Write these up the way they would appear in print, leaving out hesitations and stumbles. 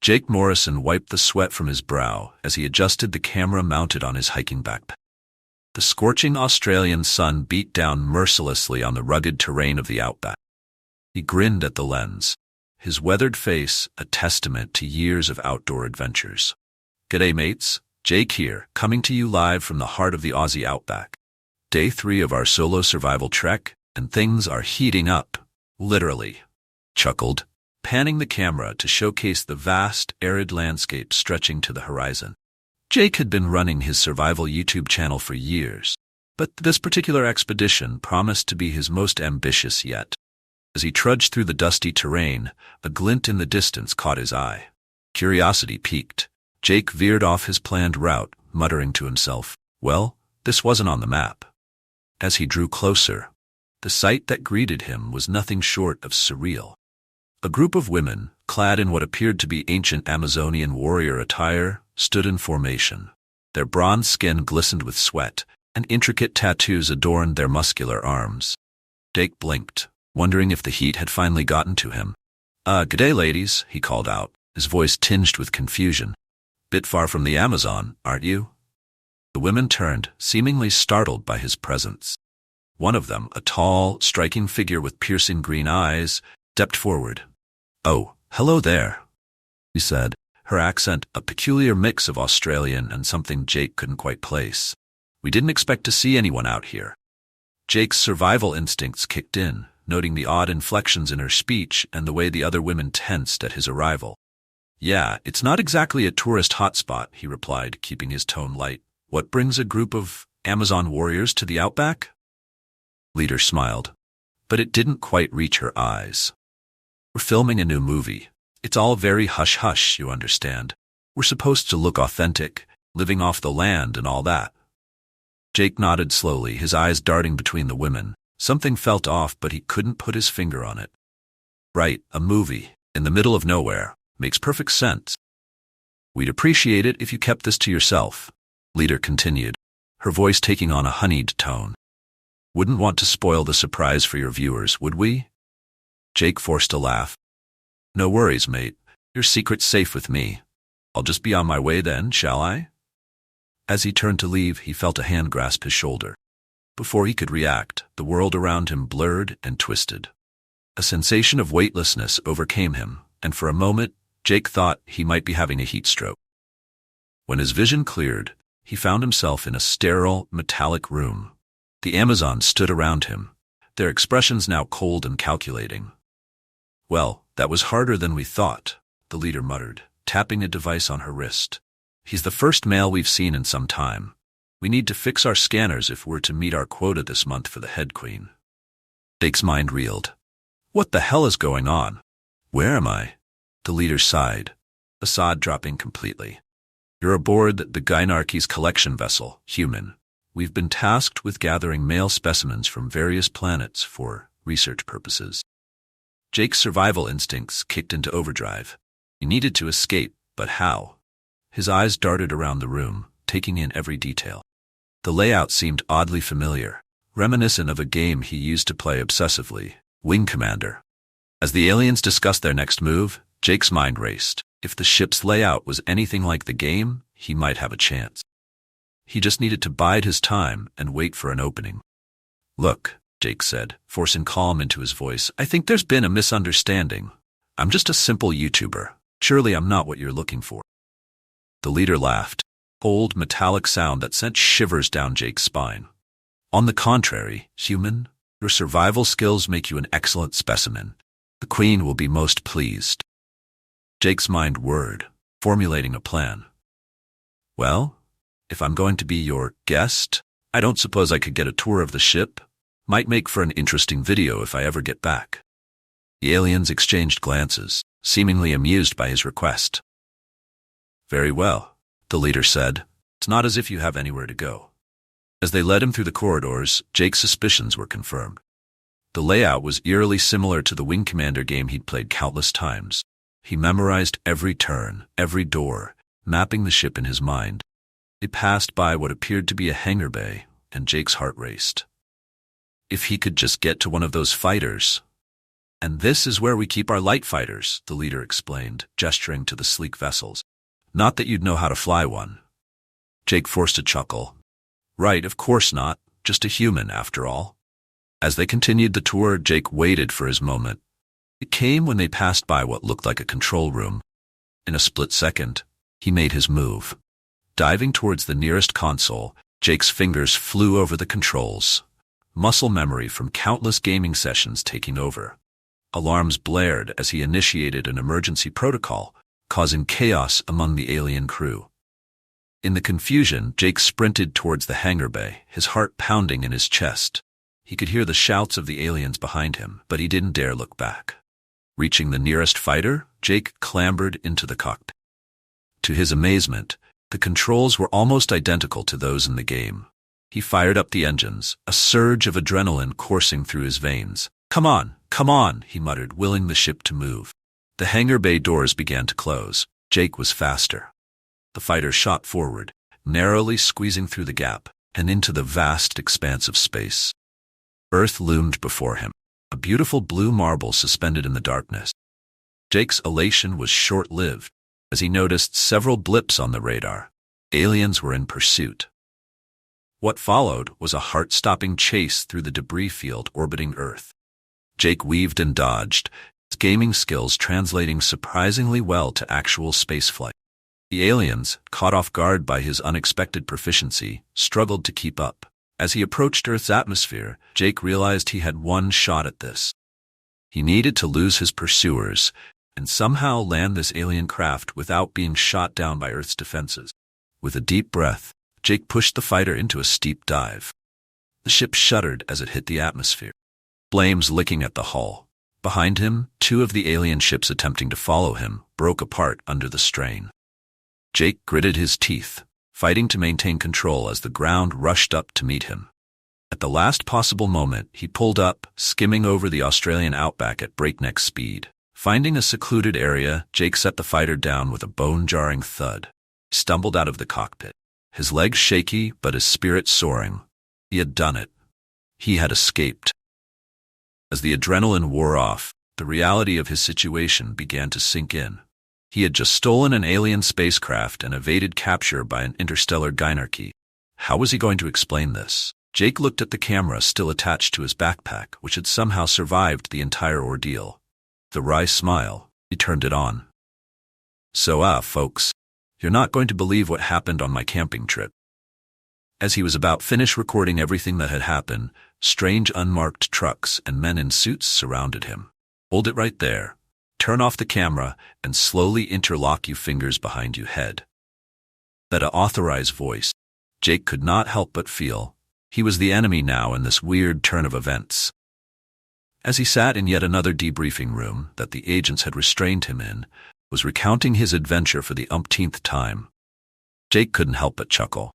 Jake Morrison wiped the sweat from his brow as he adjusted the camera mounted on his hiking backpack. The scorching Australian sun beat down mercilessly on the rugged terrain of the Outback. He grinned at the lens, his weathered face a testament to years of outdoor adventures. "G'day mates, Jake here, coming to you live from the heart of the Aussie Outback. Day 3 of our solo survival trek, and things are heating up, literally," chuckled, panning the camera to showcase the vast, arid landscape stretching to the horizon. Jake had been running his survival YouTube channel for years, but this particular expedition promised to be his most ambitious yet. As he trudged through the dusty terrain, a glint in the distance caught his eye. Curiosity piqued. Jake veered off his planned route, muttering to himself, well, this wasn't on the map. As he drew closer, the sight that greeted him was nothing short of surreal. A group of women, clad in what appeared to be ancient Amazonian warrior attire, stood in formation. Their bronze skin glistened with sweat, and intricate tattoos adorned their muscular arms. Jake blinked, wondering if the heat had finally gotten to him. "G'day ladies," he called out, his voice tinged with confusion. "Bit far from the Amazon, aren't you?" The women turned, seemingly startled by his presence. One of them, a tall, striking figure with piercing green eyes, stepped forward. "Oh, hello there," she said, her accent a peculiar mix of Australian and something Jake couldn't quite place. "We didn't expect to see anyone out here." Jake's survival instincts kicked in, noting the odd inflections in her speech and the way the other women tensed at his arrival. "Yeah, it's not exactly a tourist hotspot," he replied, keeping his tone light. "What brings a group of Amazon warriors to the Outback?" Leader smiled, but it didn't quite reach her eyes. "We're filming a new movie. It's all very hush-hush, you understand. We're supposed to look authentic, living off the land and all that." Jake nodded slowly, his eyes darting between the women. Something felt off, but he couldn't put his finger on it. "Right, a movie, in the middle of nowhere. Makes perfect sense. We'd appreciate it if you kept this to yourself," Leader continued, her voice taking on a honeyed tone. "Wouldn't want to spoil the surprise for your viewers, would we?" Jake forced a laugh. "No worries, mate. Your secret's safe with me. I'll just be on my way then, shall I?" As he turned to leave, he felt a hand grasp his shoulder. Before he could react, the world around him blurred and twisted. A sensation of weightlessness overcame him, and for a moment, Jake thought he might be having a heat stroke. When his vision cleared, he found himself in a sterile, metallic room. The Amazons stood around him, their expressions now cold and calculating. "Well, that was harder than we thought," the leader muttered, tapping a device on her wrist. "He's the first male we've seen in some time. We need to fix our scanners if we're to meet our quota this month for the head queen." Jake's mind reeled. What the hell is going on? Where am I? The leader sighed, facade dropping completely. "You're aboard the Gynarchy's collection vessel, human. We've been tasked with gathering male specimens from various planets for research purposes." Jake's survival instincts kicked into overdrive. He needed to escape, but how? His eyes darted around the room, taking in every detail. The layout seemed oddly familiar, reminiscent of a game he used to play obsessively, Wing Commander. As the aliens discussed their next move, Jake's mind raced. If the ship's layout was anything like the game, he might have a chance. He just needed to bide his time and wait for an opening. "Look," Jake said, forcing calm into his voice, "I think there's been a misunderstanding. I'm just a simple YouTuber. Surely I'm not what you're looking for." The leader laughed, cold, metallic sound that sent shivers down Jake's spine. "On the contrary, human, your survival skills make you an excellent specimen. The Queen will be most pleased." Jake's mind whirred, formulating a plan. "Well, if I'm going to be your guest, I don't suppose I could get a tour of the ship? Might make for an interesting video if I ever get back." The aliens exchanged glances, seemingly amused by his request. "Very well," the leader said. "It's not as if you have anywhere to go." As they led him through the corridors, Jake's suspicions were confirmed. The layout was eerily similar to the Wing Commander game he'd played countless times. He memorized every turn, every door, mapping the ship in his mind. They passed by what appeared to be a hangar bay, and Jake's heart raced. If he could just get to one of those fighters. "And this is where we keep our light fighters," the leader explained, gesturing to the sleek vessels. "Not that you'd know how to fly one." Jake forced a chuckle. "Right, of course not. Just a human, after all." As they continued the tour, Jake waited for his moment. It came when they passed by what looked like a control room. In a split second, he made his move. Diving towards the nearest console, Jake's fingers flew over the controls, muscle memory from countless gaming sessions taking over. Alarms blared as he initiated an emergency protocol, causing chaos among the alien crew. In the confusion, Jake sprinted towards the hangar bay, his heart pounding in his chest. He could hear the shouts of the aliens behind him, but he didn't dare look back. Reaching the nearest fighter, Jake clambered into the cockpit. To his amazement, the controls were almost identical to those in the game. He fired up the engines, a surge of adrenaline coursing through his veins. Come on, he muttered, willing the ship to move. The hangar bay doors began to close. Jake was faster. The fighter shot forward, narrowly squeezing through the gap and into the vast expanse of space. Earth loomed before him, a beautiful blue marble suspended in the darkness. Jake's elation was short-lived, as he noticed several blips on the radar. Aliens were in pursuit. What followed was a heart-stopping chase through the debris field orbiting Earth. Jake weaved and dodged, his gaming skills translating surprisingly well to actual spaceflight. The aliens, caught off guard by his unexpected proficiency, struggled to keep up. As he approached Earth's atmosphere, Jake realized he had one shot at this. He needed to lose his pursuers and somehow land this alien craft without being shot down by Earth's defenses. With a deep breath, Jake pushed the fighter into a steep dive. The ship shuddered as it hit the atmosphere, flames licking at the hull. Behind him, two of the alien ships attempting to follow him broke apart under the strain. Jake gritted his teeth, fighting to maintain control as the ground rushed up to meet him. At the last possible moment, he pulled up, skimming over the Australian outback at breakneck speed. Finding a secluded area, Jake set the fighter down with a bone-jarring thud. He stumbled out of the cockpit, his legs shaky but his spirit soaring. He had done it. He had escaped. As the adrenaline wore off, the reality of his situation began to sink in. He had just stolen an alien spacecraft and evaded capture by an interstellar gynarchy. How was he going to explain this? Jake looked at the camera still attached to his backpack, which had somehow survived the entire ordeal. The wry smile, he turned it on. So, folks, you're not going to believe what happened on my camping trip. As he was about finished recording everything that had happened, strange unmarked trucks and men in suits surrounded him. Hold it right there. Turn off the camera and slowly interlock your fingers behind your head. That authorized voice, Jake could not help but feel. He was the enemy now in this weird turn of events. As he sat in yet another debriefing room that the agents had restrained him in, was recounting his adventure for the umpteenth time, Jake couldn't help but chuckle.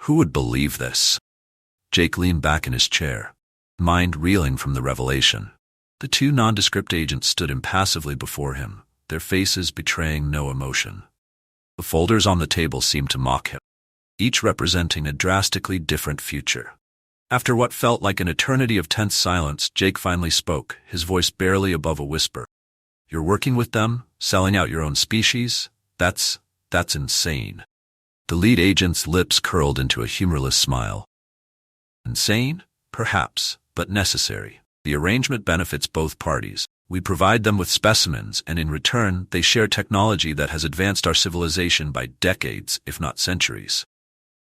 Who would believe this? Jake leaned back in his chair, mind reeling from the revelation. The two nondescript agents stood impassively before him, their faces betraying no emotion. The folders on the table seemed to mock him, each representing a drastically different future. After what felt like an eternity of tense silence, Jake finally spoke, his voice barely above a whisper. You're working with them, selling out your own species? That's insane. The lead agent's lips curled into a humorless smile. Insane? Perhaps, but necessary. The arrangement benefits both parties. We provide them with specimens, and in return, they share technology that has advanced our civilization by decades, if not centuries.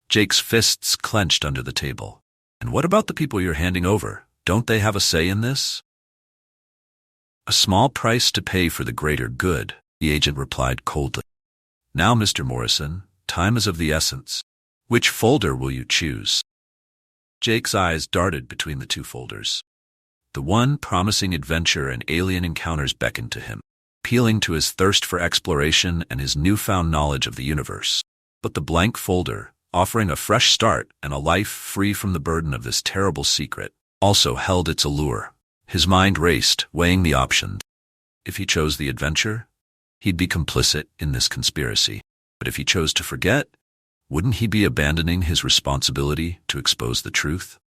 Jake's fists clenched under the table. And what about the people you're handing over? Don't they have a say in this? A small price to pay for the greater good, the agent replied coldly. Now, Mr. Morrison, time is of the essence. Which folder will you choose? Jake's eyes darted between the two folders. The one promising adventure and alien encounters beckoned to him, appealing to his thirst for exploration and his newfound knowledge of the universe. But the blank folder, offering a fresh start and a life free from the burden of this terrible secret, also held its allure. His mind raced, weighing the options. If he chose the adventure, he'd be complicit in this conspiracy. But if he chose to forget, wouldn't he be abandoning his responsibility to expose the truth?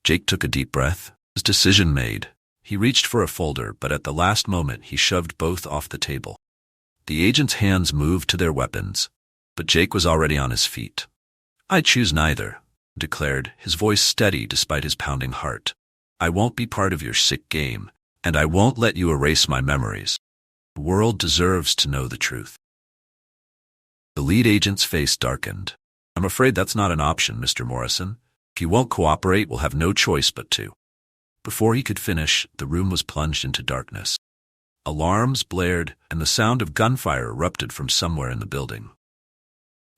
Jake took a deep breath. His decision made, He reached for a folder, but at the last moment he shoved both off the table. The agent's hands moved to their weapons, but Jake was already on his feet. "I choose neither," declared, his voice steady despite his pounding heart. "I won't be part of your sick game, and I won't let you erase my memories. The world deserves to know the truth." The lead agent's face darkened. "I'm afraid that's not an option, Mr. Morrison. If you won't cooperate, we'll have no choice but to." Before he could finish, the room was plunged into darkness. Alarms blared, and the sound of gunfire erupted from somewhere in the building.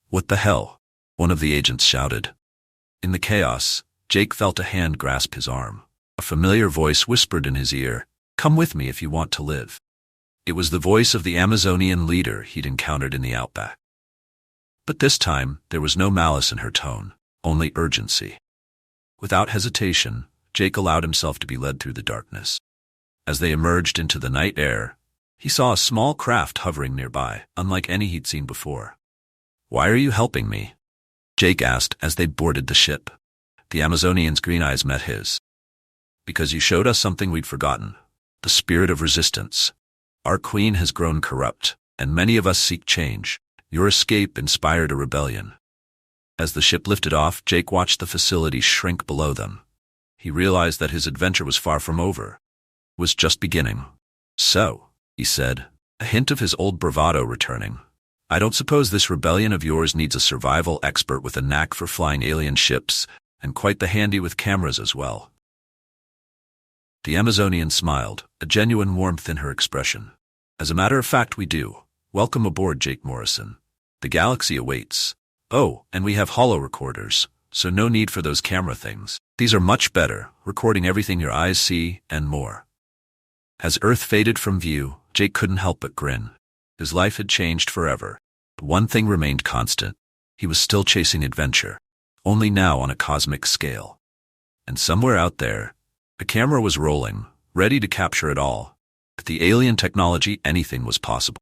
"What the hell?" one of the agents shouted. In the chaos, Jake felt a hand grasp his arm. A familiar voice whispered in his ear, "Come with me if you want to live." It was the voice of the Amazonian leader he'd encountered in the Outback. But this time, there was no malice in her tone, only urgency. Without hesitation, Jake allowed himself to be led through the darkness. As they emerged into the night air, he saw a small craft hovering nearby, unlike any he'd seen before. "Why are you helping me?" Jake asked as they boarded the ship. The Amazonian's green eyes met his. "Because you showed us something we'd forgotten, the spirit of resistance. Our queen has grown corrupt, and many of us seek change. Your escape inspired a rebellion." As the ship lifted off, Jake watched the facility shrink below them. He realized that his adventure was far from over. It was just beginning. "So," he said, a hint of his old bravado returning, "I don't suppose this rebellion of yours needs a survival expert with a knack for flying alien ships, and quite the handy with cameras as well." The Amazonian smiled, a genuine warmth in her expression. "As a matter of fact, we do. Welcome aboard, Jake Morrison. The galaxy awaits. Oh, and we have holo recorders, so no need for those camera things. These are much better, recording everything your eyes see and more." As Earth faded from view, Jake couldn't help but grin. His life had changed forever. But one thing remained constant. He was still chasing adventure, only now on a cosmic scale. And somewhere out there, a camera was rolling, ready to capture it all. With the alien technology, anything was possible.